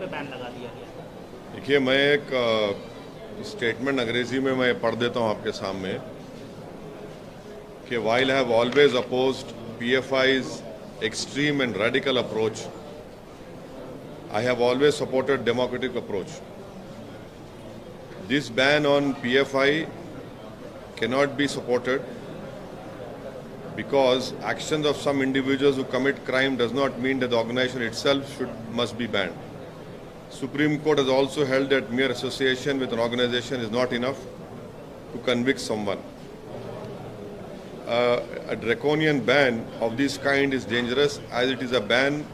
पे बैन लगा दिया गया। देखिए, मैं एक स्टेटमेंट अंग्रेजी में मैं पढ़ देता हूं आपके सामने कि while I have always opposed PFI's extreme and radical approach, I have always supported democratic approach. This ban on PFI cannot be supported because actions of some individuals who commit crime does not mean that the organization itself must be banned. Supreme Court has also held that mere association with an organization is not enough to convict someone. A draconian ban of this kind is dangerous as it is a ban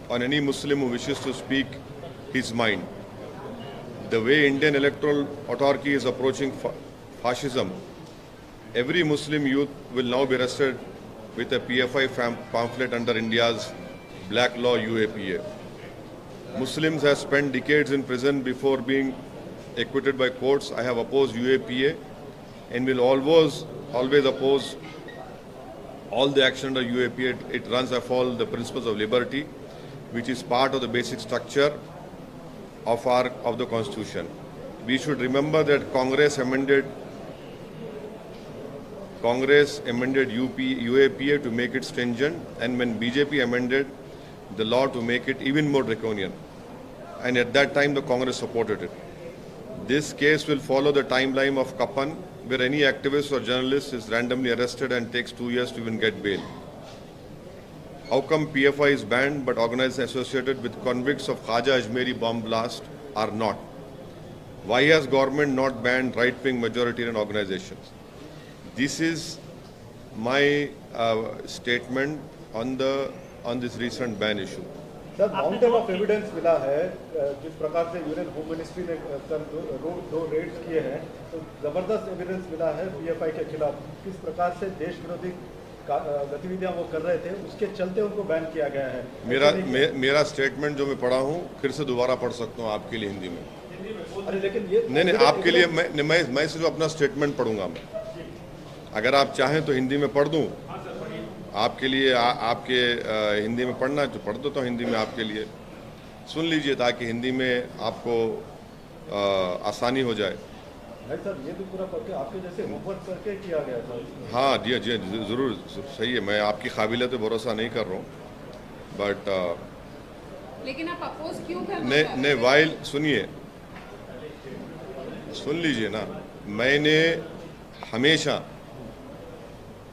on any Muslim who wishes to speak his mind. The way Indian electoral autarky is approaching fascism, every Muslim youth will now be arrested with a PFI pamphlet under India's black law UAPA. Muslims have spent decades in prison before being acquitted by courts. I have opposed UAPA and will always oppose all the action under UAPA. It runs afoul the principles of liberty, which is part of the basic structure of the Constitution. We should remember that Congress amended UAPA to make it stringent, and when BJP amended the law to make it even more draconian, and at that time the Congress supported it. This case will follow the timeline of Kapan, where any activist or journalist is randomly arrested and takes 2 years to even get bail. How come PFI is banned but organizations associated with convicts of Khaja Ajmeri bomb blast are not? Why has government not banned right-wing majoritarian organizations? This is my statement on this recent ban issue. Sir, mountain of evidence मिला है जिस प्रकार से union home ministry ने दो Reds किए हैं, तो जबरदस्त एविडेंस मिला है पीएफआई के खिलाफ। किस प्रकार से देश विरोधी गतिविधियां वो कर रहे थे, उसके चलते उनको बैन किया गया है। मेरा स्टेटमेंट जो मैं पढ़ा हूँ फिर से दोबारा पढ़ सकता हूँ आपके लिए हिंदी में। अरे लेकिन ये नहीं, आपके लिए मैं सिर्फ अपना स्टेटमेंट पढ़ूंगा। मैं अगर आप चाहें तो हिंदी में पढ़ दूं आपके लिए। आपके हिंदी में पढ़ना है तो पढ़ देता हूँ हिंदी में आपके लिए। सुन लीजिए ताकि हिंदी में आपको आसानी हो जाए। सर, ये तो पूरा करके आपके जैसे होमवर्क करके किया गया था। हाँ जी, ज़रूर सही है। मैं आपकी काबिलियत पे भरोसा नहीं कर रहा हूँ, बट लेकिन आप अपोज क्यों कर रहे हैं? नहीं, वाइल सुनिए, सुन लीजिए ना। मैंने हमेशा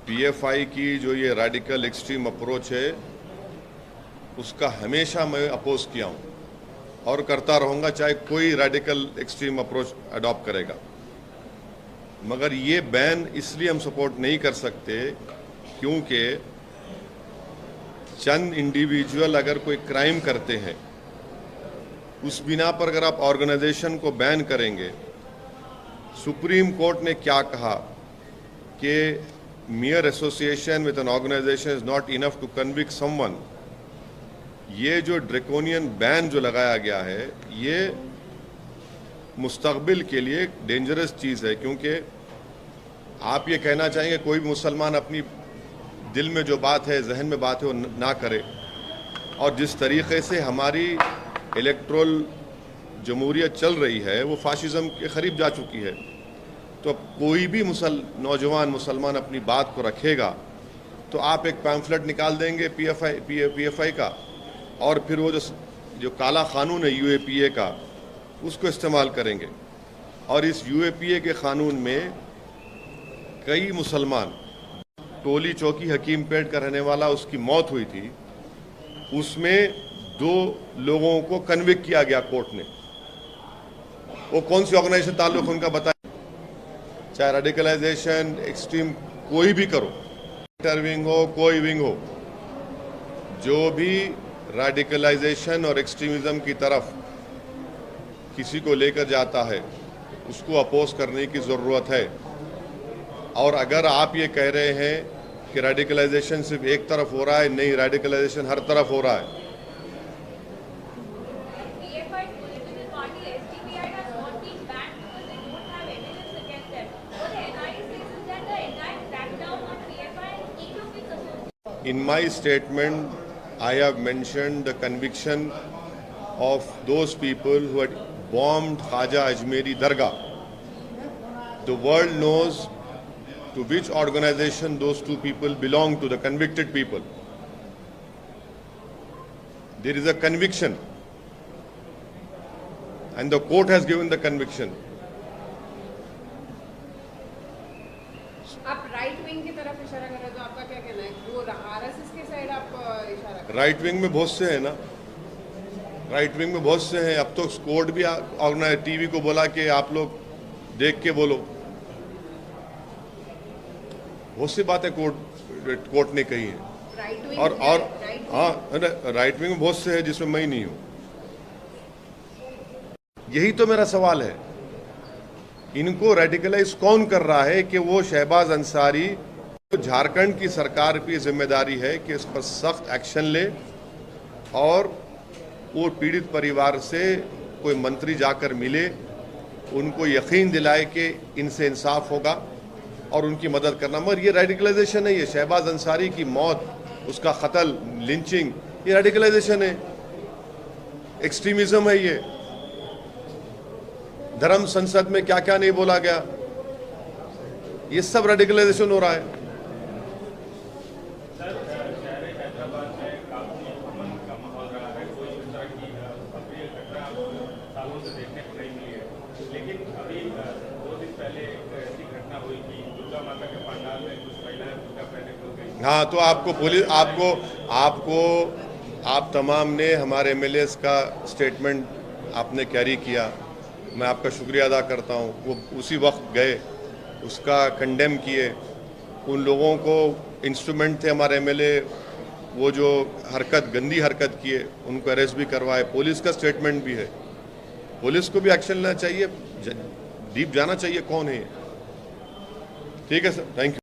पीएफआई की जो ये रेडिकल एक्सट्रीम अप्रोच है उसका हमेशा मैं अपोज किया हूँ और करता रहूँगा, चाहे कोई रेडिकल एक्सट्रीम अप्रोच अडॉप्ट करेगा। मगर ये बैन इसलिए हम सपोर्ट नहीं कर सकते क्योंकि चंद इंडिविजुअल अगर कोई क्राइम करते हैं उस बिना पर अगर आप ऑर्गेनाइजेशन को बैन करेंगे। सुप्रीम कोर्ट ने क्या कहा कि mere association with an organization is not enough to convict someone। ये जो ड्रैकोनियन बैन जो लगाया गया है ये मुस्तकबिल के लिए एक डेंजरस चीज़ है, क्योंकि आप ये कहना चाहेंगे कोई भी मुसलमान अपनी दिल में जो बात है, जहन में बात है वो ना करे। और जिस तरीके से हमारी इलेक्ट्रल जमहूरियत चल रही है वो फाशिज्म के करीब जा चुकी है। तो कोई भी नौजवान मुसलमान अपनी बात को रखेगा तो आप एक पैम्फलेट निकाल देंगे पीएफआई का, और फिर वो जो काला कानून है यूएपीए का उसको इस्तेमाल करेंगे। और इस यूएपीए के कानून में कई मुसलमान, टोली चौकी हकीमपेट का रहने वाला, उसकी मौत हुई थी, उसमें 2 लोगों को कन्विक्ट किया गया कोर्ट ने। वो कौन सी ऑर्गेनाइजेशन ताल्लुक उनका बताया, चाहे रेडिकलाइजेशन एक्सट्रीम कोई भी करो, विंग हो कोई विंग हो, जो भी रेडिकलाइजेशन और एक्सट्रीमिज्म की तरफ किसी को लेकर जाता है उसको अपोज करने की ज़रूरत है। और अगर आप ये कह रहे हैं कि रेडिकलाइजेशन सिर्फ एक तरफ हो रहा है, नहीं, रेडिकलाइजेशन हर तरफ हो रहा है। In my statement, I have mentioned the conviction of those people who had bombed Khaja Ajmeri Dargah. The world knows to which organization those two people belong to, the convicted people. There is a conviction, and the court has given the conviction. आप right wing की तरफ इशारा कर रहे हैं, तो आपका क्या कहना है? वो आरएसएस के साइड आप इशारा कर रहे राइट विंग में बहुत से हैं ना, राइट विंग में बहुत से हैं। अब तो कोर्ट भी ऑर्गेनाइज टीवी को बोला कि आप लोग देख के बोलो। बहुत सी बातें कोर्ट ने कही है। राइट विंग और हाँ, राइट विंग में बहुत से हैं जिसमें मैं ही नहीं हूं। यही तो मेरा सवाल है, इनको रेडिकलाइज कौन कर रहा है? कि वो शहबाज अंसारी, झारखंड की सरकार की जिम्मेदारी है कि इस पर सख्त एक्शन ले और वो पीड़ित परिवार से कोई मंत्री जाकर मिले, उनको यकीन दिलाए कि इनसे इंसाफ होगा और उनकी मदद करना। मगर ये रेडिकलाइजेशन है, ये शहबाज अंसारी की मौत, उसका कत्ल, लिंचिंग, ये रेडिकलाइजेशन है, एक्सट्रीमिज्म है। ये धर्म संसद में क्या क्या नहीं बोला गया, ये सब रेडिकलाइजेशन हो रहा है। हाँ, तो आपको पुलिस आप तमाम ने हमारे एमएलएस का स्टेटमेंट आपने कैरी किया, मैं आपका शुक्रिया अदा करता हूँ। वो उसी वक्त गए, उसका कंडेम किए। उन लोगों को इंस्ट्रूमेंट थे हमारे एमएलए, वो जो गंदी हरकत किए, उनको अरेस्ट भी करवाए। पुलिस का स्टेटमेंट भी है, पुलिस को भी एक्शन लेना चाहिए, डीप जाना चाहिए कौन है। ठीक है सर, थैंक यू।